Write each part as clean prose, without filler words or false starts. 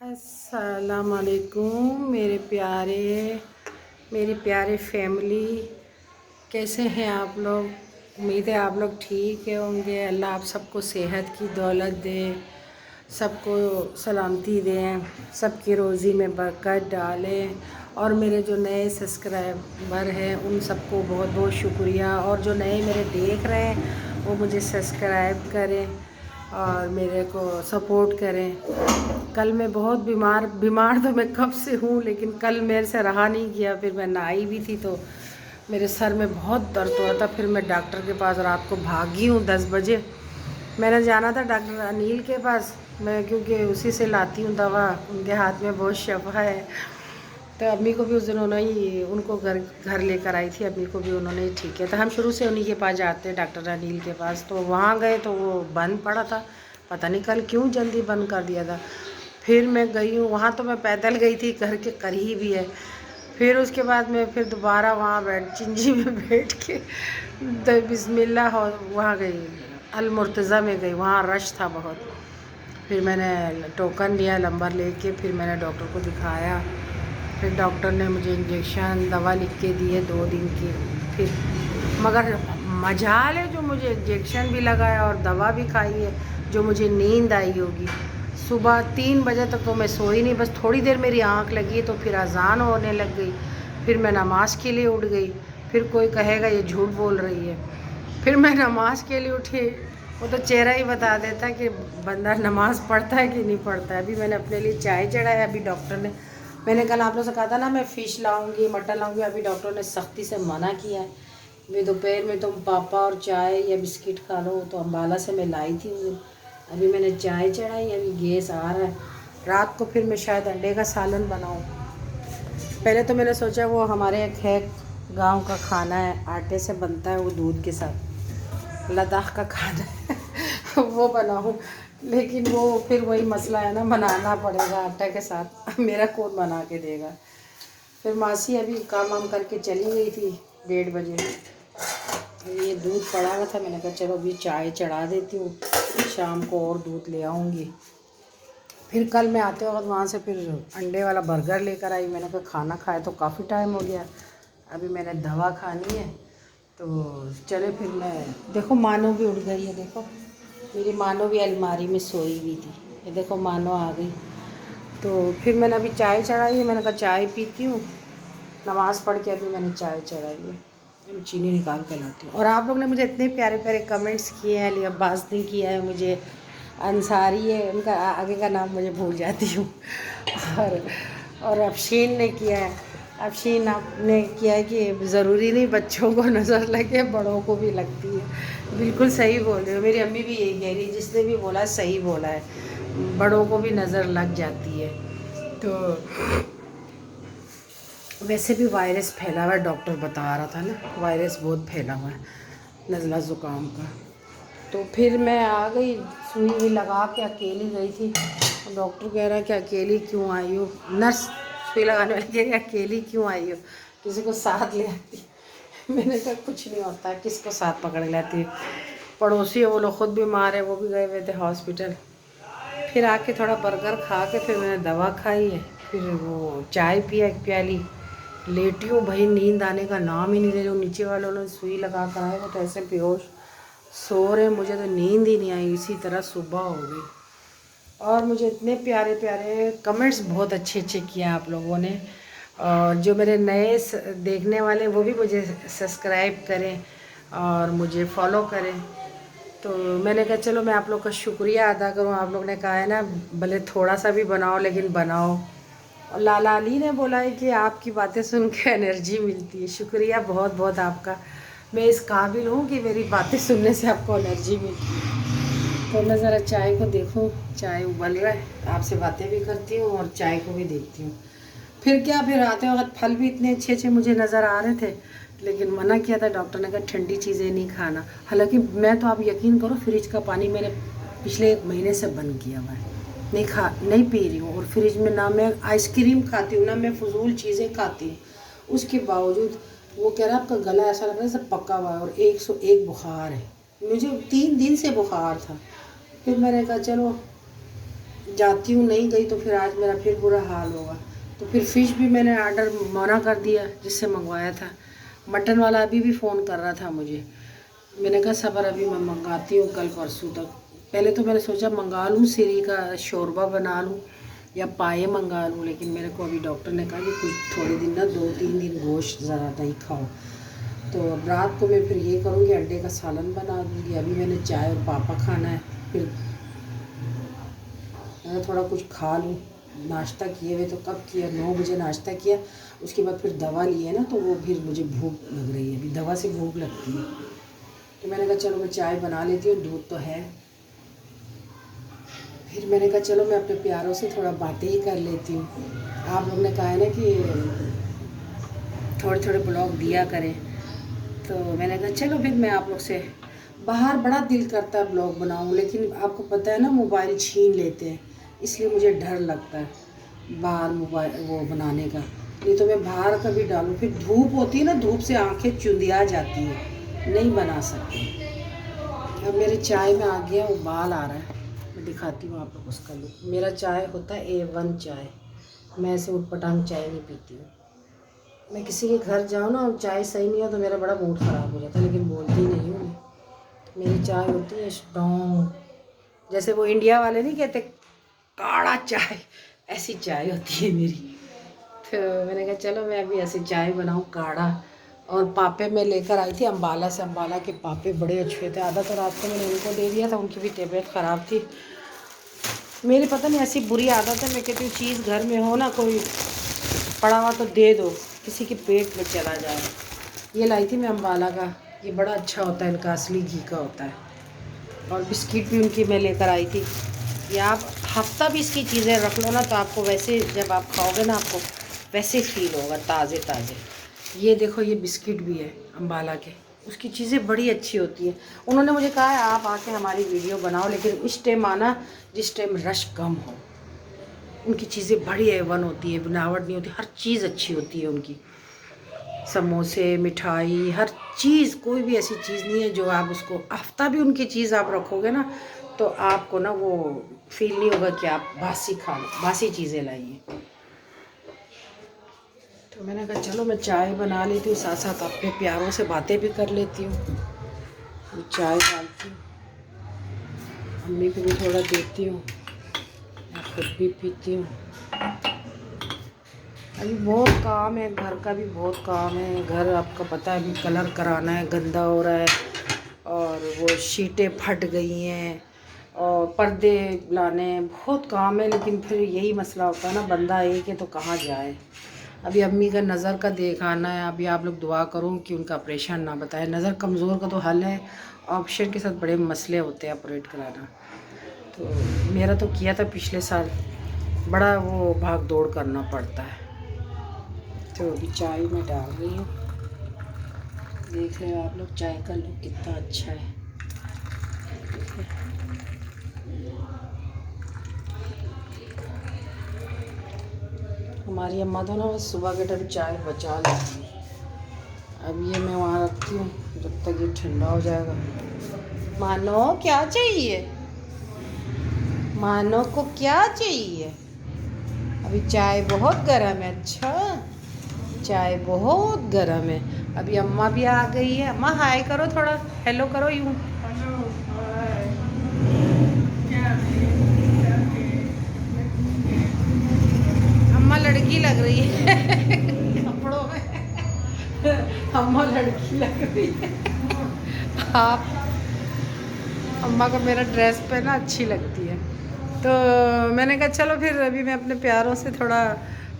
अस्सलाम वालेकुम मेरे प्यारे फैमिली, कैसे हैं आप लोग। उम्मीद है आप लोग ठीक है होंगे। अल्लाह आप सबको सेहत की दौलत दे, सबको सलामती दें, सबकी रोज़ी में बरकत डालें। और मेरे जो नए सब्सक्राइबर हैं उन सबको बहुत बहुत शुक्रिया। और जो नए मेरे देख रहे हैं वो मुझे सब्सक्राइब करें और मेरे को सपोर्ट करें। कल मैं बहुत बीमार तो मैं कब से हूँ, लेकिन कल मेरे से रहा नहीं गया। फिर मैं नहाई भी थी तो मेरे सर में बहुत दर्द हो रहा था। फिर मैं डॉक्टर के पास रात को भागी हूँ 10 बजे। मैंने जाना था डॉक्टर अनिल के पास, मैं क्योंकि उसी से लाती हूँ दवा, उनके हाथ में बहुत शफा है। तो अम्मी को भी उस दिन उन्होंने ही उनको घर घर लेकर आई थी, अम्मी को भी उन्होंने ही ठीक किया। तो हम शुरू से उन्हीं के पास जाते हैं, डॉक्टर अनिल के पास। तो वहाँ गए तो वो बंद पड़ा था, पता नहीं कल क्यों जल्दी बंद कर दिया था। फिर मैं गई हूँ वहाँ, तो मैं पैदल गई थी, घर के करीब ही है। फिर उसके बाद मैं फिर दोबारा वहाँ चिंजी में बैठ के तो बिस्मिल्लाह हो वहाँ गई, अल मुर्तज़ा में गई, वहाँ रश था बहुत। फिर मैंने टोकन लिया नंबर लेके, फिर मैंने डॉक्टर को दिखाया। फिर डॉक्टर ने मुझे इंजेक्शन दवा लिख के दिए 2 दिन की। फिर मगर मजाल है जो मुझे इंजेक्शन भी लगाया और दवा भी खाई है, जो मुझे नींद आई होगी। सुबह 3 बजे तक तो मैं सोई नहीं, बस थोड़ी देर मेरी आँख लगी तो फिर अजान होने लग गई। फिर मैं नमाज़ के लिए उठ गई। फिर कोई कहेगा ये झूठ बोल रही है। फिर मैं नमाज़ के लिए उठी, वो तो चेहरा ही बता देता कि बंदा नमाज़ पढ़ता है कि नहीं पढ़ता है। अभी मैंने अपने लिए चाय चढ़ाया। अभी डॉक्टर ने, मैंने कल आप लोगों से कहा था ना मैं फ़िश लाऊंगी, मटन लाऊंगी, अभी डॉक्टर ने सख्ती से मना किया है। वे दोपहर में तुम पापा और चाय या बिस्किट खा लो, तो अम्बाला से मैं लाई थी उस दिन। अभी मैंने चाय चढ़ाई, अभी गैस आ रहा है। रात को फिर मैं शायद अंडे का सालन बनाऊँ। पहले तो मैंने सोचा वो हमारे एक है गांव का खाना है, आटे से बनता है वो दूध के साथ, लद्दाख का खाना है वो बनाऊँ। लेकिन वो फिर वही मसला है ना, बनाना पड़ेगा आटा के साथ मेरा कौन बना के देगा। फिर मासी अभी काम वाम करके चली गई थी 1:30 बजे। ये दूध पड़ा हुआ था, मैंने कहा चलो अभी चाय चढ़ा देती हूँ, शाम को और दूध ले आऊँगी। फिर कल मैं आते वक्त वहाँ से फिर अंडे वाला बर्गर लेकर आई। मैंने कहा खाना खाए तो काफ़ी टाइम हो गया, अभी मैंने दवा खानी है। तो चले फिर मैं, देखो मानो भी उठ गई है, देखो मेरी मानो भी अलमारी में सोई हुई थी, ये देखो मानो आ गई। तो फिर मैंने अभी चाय चढ़ाई है, मैंने कहा चाय पीती हूँ, नमाज़ पढ़ के अभी मैंने चाय चढ़ाई है। मैं चीनी निकाल कर लाती हूँ। और आप लोग ने मुझे इतने प्यारे प्यारे कमेंट्स किए हैं। अली अब्बास ने किया है, मुझे अंसारी है उनका आगे का नाम मुझे भूल जाती हूँ और अफशीन ने किया है। अफशीन आपने किया है कि ज़रूरी नहीं बच्चों को नज़र लगे, बड़ों को भी लगती है। बिल्कुल सही बोल रहे हो, मेरी अम्मी भी यही कह रही, जिसने भी बोला सही बोला है, बड़ों को भी नज़र लग जाती है। तो वैसे भी वायरस फैला हुआ है, डॉक्टर बता रहा था ना, वायरस बहुत फैला हुआ है नज़ला ज़ुकाम का। तो फिर मैं आ गई, सुई भी लगा के अकेली गई थी। डॉक्टर कह रहा है कि अकेली क्यों आई हो, नर्स सुई लगाने वाली कह रही अकेली क्यों आई हो, किसी को साथ ले आती। मैंने कहा कुछ नहीं होता, किसको साथ पकड़ लेती। पड़ोसी है वो लोग खुद बीमार है, वो भी गए हुए थे हॉस्पिटल। फिर आके थोड़ा बर्गर खा के फिर मैंने दवा खाई है, फिर वो चाय पिया एक प्याली, लेटी हूँ। भाई नींद आने का नाम ही नहीं ले रही। नीचे वालों ने सुई लगा कर आए वो तो ऐसे बेहोश सो रहे, मुझे तो नींद ही नहीं आई। इसी तरह सुबह हो गई। और मुझे इतने प्यारे प्यारे कमेंट्स बहुत अच्छे अच्छे किए आप लोगों ने। और जो मेरे नए देखने वाले वो भी मुझे सब्सक्राइब करें और मुझे फॉलो करें। तो मैंने कहा चलो मैं आप लोग का शुक्रिया अदा करूं। आप लोग ने कहा है ना भले थोड़ा सा भी बनाओ लेकिन बनाओ। और लाला अली ने बोला है कि आपकी बातें सुन के एनर्जी मिलती है। शुक्रिया बहुत बहुत आपका, मैं इस काबिल हूँ कि मेरी बातें सुनने से आपको एनर्जी मिलती है। तो मैं ज़रा चाय को देखूँ, चाय उबल रहा है, आपसे बातें भी करती हूँ और चाय को भी देखती हूँ। फिर क्या, फिर आते वक्त फल भी इतने अच्छे अच्छे मुझे नज़र आ रहे थे, लेकिन मना किया था डॉक्टर ने, कहा ठंडी चीज़ें नहीं खाना। हालांकि मैं तो आप यकीन करो फ्रिज का पानी मैंने पिछले 1 महीने से बंद किया हुआ है, नहीं पी रही हूँ। और फ्रिज में ना मैं आइसक्रीम खाती हूँ ना मैं फजूल चीज़ें खाती हूँ। उसके बावजूद वो कह रहा है आपका गला ऐसा लग रहा है जैसे पका हुआ है और 101 बुखार है। मुझे 3 दिन से बुखार था। फिर मैंने कहा चलो जाती हूँ, नहीं गई तो फिर आज मेरा फिर बुरा हाल होगा। तो फिर फ़िश भी मैंने ऑर्डर मना कर दिया जिससे मंगवाया था। मटन वाला अभी भी फ़ोन कर रहा था मुझे। मैंने कहा सबर, अभी मैं मंगाती हूँ कल परसों तक। पहले तो मैंने सोचा मंगा लूँ, सीरी का शोरबा बना लूँ या पाए मंगा लूँ, लेकिन मेरे को अभी डॉक्टर ने कहा कि कुछ थोड़े दिन ना 2-3 दिन गोश्त ज़रा नहीं खाओ। तो अब रात को मैं फिर ये करूँगी, अंडे का सालन बना दूँगी। अभी मैंने चाय और पापा खाना है, फिर मैं थोड़ा कुछ खा लूँ। नाश्ता किए हुए तो कब किया, 9 बजे नाश्ता किया। उसके बाद फिर दवा ली है ना, तो वो फिर मुझे भूख लग रही है, अभी दवा से भूख लगती है। तो मैंने कहा चलो मैं चाय बना लेती हूँ, दूध तो है। फिर मैंने कहा चलो मैं अपने प्यारों से थोड़ा बातें ही कर लेती हूँ। आप लोग ने कहा है ना कि थोड़े थोड़े ब्लॉग दिया करें, तो मैंने कहा चलो फिर मैं आप लोग से बाहर बड़ा दिल करता है ब्लॉग बनाऊँ, लेकिन आपको पता है ना मोबाइल छीन लेते हैं, इसलिए मुझे डर लगता है बाहर मोबाइल वो बनाने का। नहीं तो मैं बाहर कभी डालूँ, फिर धूप होती है ना, धूप से आंखें चुंधिया जाती है, नहीं बना सकती। अब मेरे चाय में आ गया उबाल आ रहा है, मैं दिखाती हूँ आप लोग उसका लुक। मेरा चाय होता है A1 चाय, मैं ऐसे उटपटांग चाय नहीं पीती हूँ। मैं किसी के घर जाऊँ ना और चाय सही नहीं हो तो मेरा बड़ा मूड ख़राब हो जाता है, लेकिन बोलती नहीं हूँ मैं। मेरी चाय होती है स्ट्रॉन्ग, जैसे वो इंडिया वाले नहीं कहते काढ़ा चाय, ऐसी चाय होती है मेरी। तो मैंने कहा चलो मैं अभी ऐसी चाय बनाऊँ काढ़ा। और पापे मैं लेकर आई थी अम्बाला से, अम्बाला के पापे बड़े अच्छे थे। आधा तो रात को मैंने उनको दे दिया था, उनकी भी तबीयत ख़राब थी। मेरी पता नहीं ऐसी बुरी आदत है, मैं कहती हूँ चीज़ घर में हो ना, कोई पड़ा हुआ तो दे दो, किसी के पेट में चला जाए। ये लाई थी मैं अम्बाला का, ये बड़ा अच्छा होता है, इनका असली घी का होता है। और बिस्किट भी उनकी मैं लेकर आई थी। ये आप हफ्ता भी इसकी चीज़ें रख लो ना, तो आपको वैसे जब आप खाओगे ना, आपको वैसे फील होगा ताज़े ताज़े। ये देखो, ये बिस्किट भी है अम्बाला के, उसकी चीज़ें बड़ी अच्छी होती हैं। उन्होंने मुझे कहा है आप आके हमारी वीडियो बनाओ, लेकिन इस टाइम आना जिस टाइम रश कम हो। उनकी चीज़ें बड़ी A1 होती है, बनावट नहीं होती, हर चीज़ अच्छी होती है उनकी। समोसे, मिठाई, हर चीज़, कोई भी ऐसी चीज़ नहीं है जो आप उसको हफ्ता भी उनकी चीज़ आप रखोगे ना, तो आपको ना वो फील नहीं होगा कि आप बासी खा लो, बासी चीज़ें लाइए। तो मैंने कहा चलो मैं चाय बना लेती हूँ, साथ साथ अपने प्यारों से बातें भी कर लेती हूँ। चाय डालती हूँ, अम्मी को भी थोड़ा देती हूँ, मैं खुद भी पीती हूँ। अभी बहुत काम है, घर का भी बहुत काम है। घर आपका पता है, अभी कलर कराना है, गंदा हो रहा है, और वो शीटें फट गई हैं, और पर्दे लाने हैं, बहुत काम है। लेकिन फिर यही मसला होता है ना, बंदा एक है तो कहाँ जाए। अभी अम्मी का नज़र का देखाना है, अभी आप लोग दुआ करो कि उनका ऑपरेशन ना बताए। नज़र कमज़ोर का तो हल है, ऑपरेशन के साथ बड़े मसले होते हैं ऑपरेट कराना। तो मेरा तो किया था पिछले साल, बड़ा वो भाग दौड़ करना पड़ता है। तो अभी चाय में डाल रही हूँ, देख रहे हो आप लोग चाय का लुक कितना अच्छा है। हमारी अम्मा तो ना बस सुबह के टाइम चाय बचा लेती है। अब ये मैं वहाँ रखती हूँ जब तक ये ठंडा हो जाएगा। मानो क्या चाहिए, मानो को क्या चाहिए। अभी चाय बहुत गर्म है। अच्छा, चाय बहुत गर्म है। अभी अम्मा भी आ गई है। अम्मा हाय करो, थोड़ा हेलो करो यूँ। अम्मा लड़की लग रही है कपड़ों में। अम्मा लड़की लग रही है। आप अम्मा को मेरा ड्रेस पे ना अच्छी लगती है। तो मैंने कहा चलो फिर अभी मैं अपने प्यारों से थोड़ा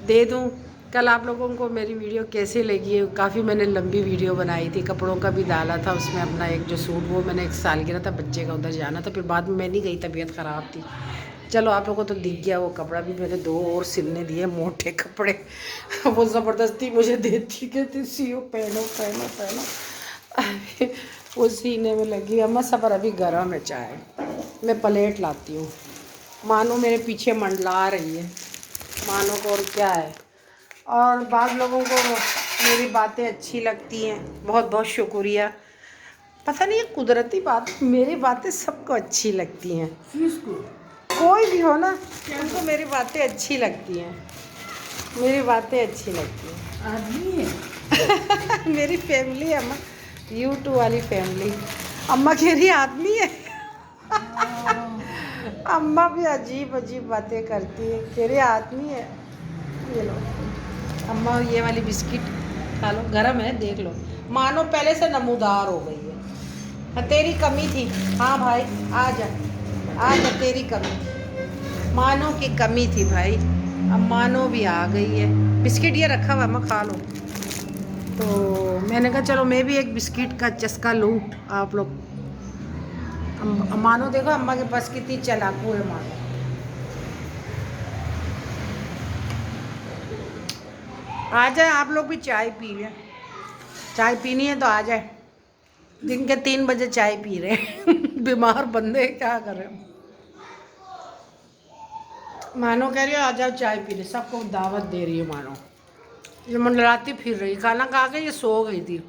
दे दूँ। कल आप लोगों को मेरी वीडियो कैसे लगी है, काफ़ी मैंने लंबी वीडियो बनाई थी, कपड़ों का भी डाला था उसमें अपना एक जो सूट, वो मैंने एक सालगिरह था बच्चे का, उधर जाना था, फिर बाद में मैं नहीं गई, तबीयत ख़राब थी। चलो आप लोगों को तो दिख गया वो कपड़ा भी, मैंने 2 और सिलने दिए मोटे कपड़े। वो ज़बरदस्ती मुझे देती, कहती सियो, पहनो पहनो पहनो। वो सीने में लगी। अम्मा सबर, अभी गर्म है चाय, मैं प्लेट लाती हूँ। मानो मेरे पीछे मंडला रही है, मानो को और क्या है। और बाद लोगों को मेरी बातें अच्छी लगती हैं, बहुत बहुत शुक्रिया। पता नहीं ये कुदरती बात, मेरी बातें सबको अच्छी लगती हैं। कोई भी हो ना, उनको मेरी बातें अच्छी लगती हैं, मेरी बातें अच्छी लगती हैं। आदमी है। मेरी फैमिली है अम्मा, यूट्यूब वाली फैमिली। अम्मा कह रही आदमी है। अम्मा भी अजीब अजीब बातें करती है, कह रही आदमी है। ये लो अम्मा, ये वाली बिस्किट खा लो, गरम है देख लो। मानो पहले से नमूदार हो गई है। हाँ, तेरी कमी थी। हाँ भाई आ जा, आ जा, तेरी कमी थी, मानो की कमी थी भाई। अब मानो भी आ गई है। बिस्किट ये रखा हुआ, अम्मा खा लो। तो मैंने कहा चलो मैं भी एक बिस्किट का चस्का लूँ। आप लोग मानो देखो अम्मा के पास कितनी चालाकू है मानो। आ जाए आप लोग भी चाय पी लें, चाय पीनी है तो आ जाए। दिन के 3 बजे चाय पी रहे हैं। बीमार बंदे क्या करें। मानो कह रही है आ जाओ चाय पी ले, सबको दावत दे रही है मानो। ये मंडराती फिर रही, खाना खा के ये सो गई थी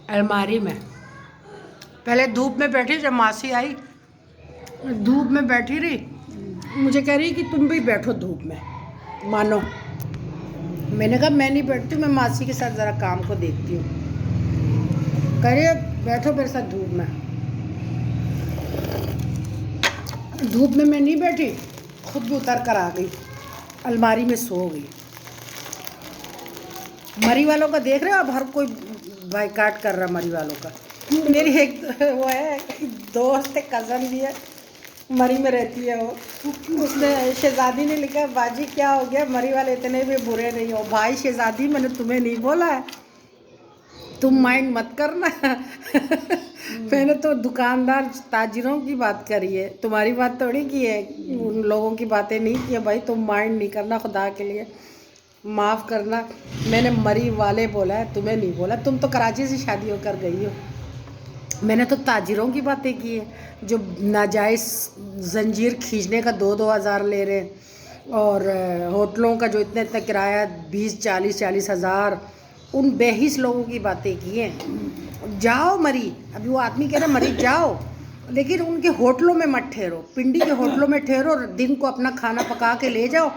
अलमारी में। पहले धूप में बैठी, जब मासी आई धूप में बैठी रही, मुझे कह रही कि तुम भी बैठो धूप में। मानो मैंने कहा मैं नहीं बैठती, मैं मासी के साथ ज़रा काम को देखती हूँ। कह रही है बैठो मेरे साथ धूप में। धूप में मैं नहीं बैठी, खुद भी उतर कर आ गई, अलमारी में सो गई। मरी वालों का देख रहे हो, अब हर कोई बाइकाट कर रहा मरी वालों का। मेरी एक वो है दोस्त है, कज़न भी है, मरी में रहती है वो। उसने शहजादी ने लिखा बाजी क्या हो गया, मरी वाले इतने भी बुरे नहीं हो। भाई शहजादी मैंने तुम्हें नहीं बोला है, तुम माइंड मत करना। मैंने तो दुकानदार ताजिरों की बात करी है, तुम्हारी बात थोड़ी की है, उन लोगों की बातें नहीं की है। भाई तुम माइंड नहीं करना, खुदा के लिए माफ़ करना। मैंने मरी वाले बोला है, तुम्हें नहीं बोला। तुम तो कराची से शादी होकर गई हो। मैंने तो ताजिरों की बातें की है, जो नाजायज़ जंजीर खींचने का 2-2 हज़ार ले रहे हैं, और होटलों का जो इतने इतना किराया 20-40 हज़ार, उन बेहिस लोगों की बातें की हैं। जाओ मरी, अभी वो आदमी कह रहा मरी जाओ, लेकिन उनके होटलों में मत ठहरो, पिंडी के होटलों में ठहरो, दिन को अपना खाना पका के ले जाओ,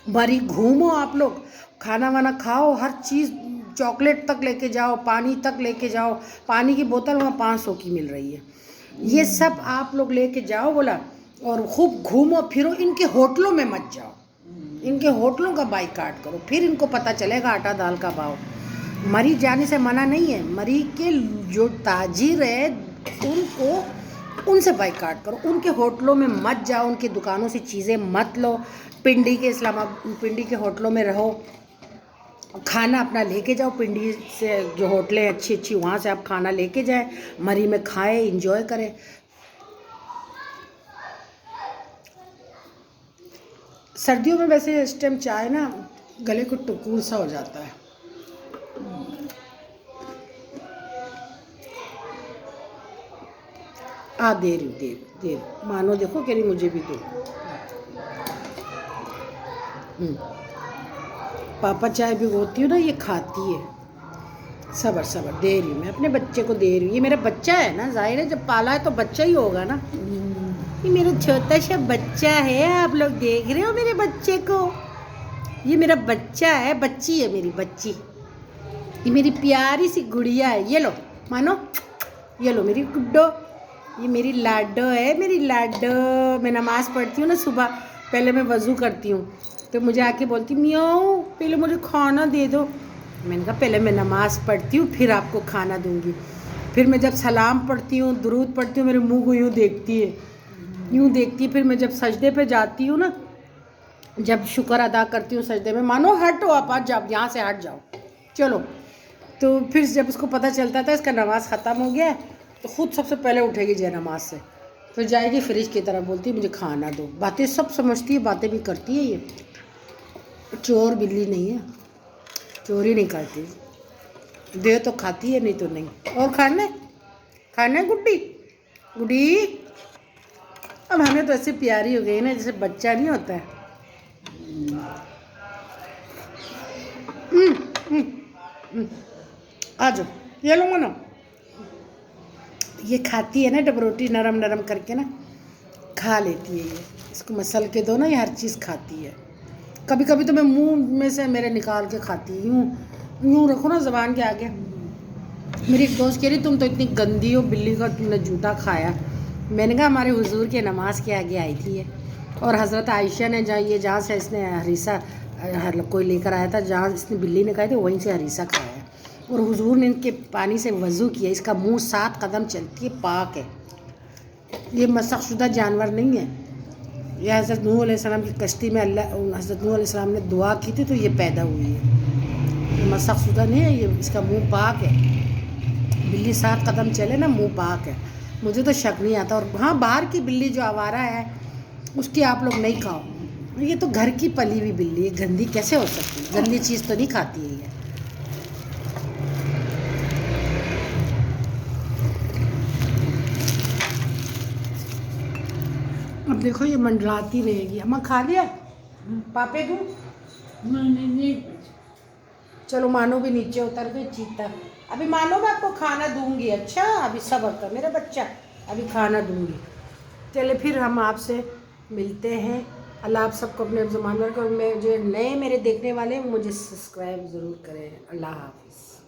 मरी घूमो आप लोग, खाना वाना खाओ, हर चीज़ चॉकलेट तक लेके जाओ, पानी तक लेके जाओ। पानी की बोतल वहाँ 500 की मिल रही है। ये सब आप लोग लेके जाओ बोला, और खूब घूमो फिरो, इनके होटलों में मत जाओ, इनके होटलों का बाइकाट करो, फिर इनको पता चलेगा आटा दाल का भाव। मरी जाने से मना नहीं है, मरी के जो ताजिर है उनको, उनसे बाइकाट करो, उनके होटलों में मत जाओ, उनकी दुकानों से चीज़ें मत लो। पिंडी के पिंडी के होटलों में रहो, खाना अपना लेके जाओ, पिंडी से जो होटलें अच्छी अच्छी वहाँ से आप खाना लेके जाएं, मरी में खाएं, इंजॉय करें। सर्दियों में वैसे इस टाइम चाय ना गले को टुकूर सा हो जाता है। दे रही मानो देखो कह रही मुझे भी दो। पापा चाय भिगोती हूँ ना, ये खाती है। सबर सबर दे रही हूँ, मैं अपने बच्चे को दे रही हूँ। ये मेरा बच्चा है ना, जाहिर है जब पाला है तो बच्चा ही होगा ना। ये मेरा छोटा सा बच्चा है, आप लोग देख रहे हो मेरे बच्चे को। ये मेरा बच्चा है, बच्ची है मेरी बच्ची, ये मेरी प्यारी सी गुड़िया है। ये लो मानो, ये लो मेरी गुड्डो, ये मेरी लाडो है, मेरी लाडो। मैं नमाज़ पढ़ती हूँ ना सुबह, पहले मैं वज़ू करती हूँ तो मुझे आके बोलती मियाओ पहले मुझे खाना दे दो। मैंने कहा पहले मैं नमाज़ पढ़ती हूँ फिर आपको खाना दूँगी। फिर मैं जब सलाम पढ़ती हूँ, दुरूद पढ़ती हूँ, मेरे मुँह को यूँ देखती है, यूँ देखती है। फिर मैं जब सजदे पे जाती हूँ ना, जब शुक्र अदा करती हूँ सजदे में, मानो हटो आप, आज जाओ यहाँ से, हट जाओ चलो। तो फिर जब उसको पता चलता था इसका नमाज़ ख़त्म हो गया, तो ख़ुद सबसे पहले उठेगी जय नमाज से, फिर जाएगी फ्रिज की तरफ, बोलती मुझे खाना दो। बातें सब समझती है, बातें भी करती है। ये चोर बिल्ली नहीं है, चोरी नहीं करती, दे तो खाती है, नहीं तो नहीं। और खाने खाने गुड्डी गुड्डी, अब हमें तो ऐसे प्यारी हो गई ना जैसे बच्चा नहीं होता है। आ जाओ, ये लो मनो। ये खाती है ना डबरोटी, नरम नरम करके ना खा लेती है ये। इसको मसल के दो ना, ये हर चीज़ खाती है। कभी कभी तो मैं मुंह में से मेरे निकाल के खाती है। यूँ यूँ रखो ना ज़बान के आगे। मेरी एक दोस्त कह रही तुम तो इतनी गंदी हो बिल्ली का, तुमने जूता खाया। मैंने कहा हमारे हुजूर के नमाज के आगे आई थी ये, और हज़रत आयशा ने जहाँ से इसने हरीसा कोई लेकर आया था, जहाँ इसने बिल्ली ने खाई थी वहीं से हरीसा खाया है। और हुजूर ने इनके पानी से वज़ू किया। इसका मुंह 7 कदम चलती है, पाक है। ये मसख़शुदा जानवर नहीं है। यह हज़रत नूह अलैहिस्सलाम की कश्ती में अल्लाह हज़रत नूह अलैहिस्सलाम ने दुआ की थी तो ये पैदा हुई है। ये मसख़शुदा नहीं है, ये इसका मुंह पाक है। बिल्ली 7 कदम चले ना, मुंह पाक है। मुझे तो शक नहीं आता। और हाँ, बाहर की बिल्ली जो आवारा है उसकी आप लोग नहीं खाओ। ये तो घर की पली हुई बिल्ली है, गंदी कैसे हो सकती है? गंदी चीज़ तो नहीं खाती है ये। अब देखो ये मंडराती रहेगी। अम्मा खा लिया? पापे दूँ? चलो मानो भी नीचे उतर गई चीता। अभी मानो मैं आपको खाना दूंगी। अच्छा अभी सब्र कर मेरा बच्चा, अभी खाना दूंगी। चले फिर हम आपसे मिलते हैं। अल्लाह आप सबको अपने ज़मान में रखे। और मैं जो नए मेरे देखने वाले हैं मुझे सब्सक्राइब ज़रूर करें। अल्लाह हाफ़िज़।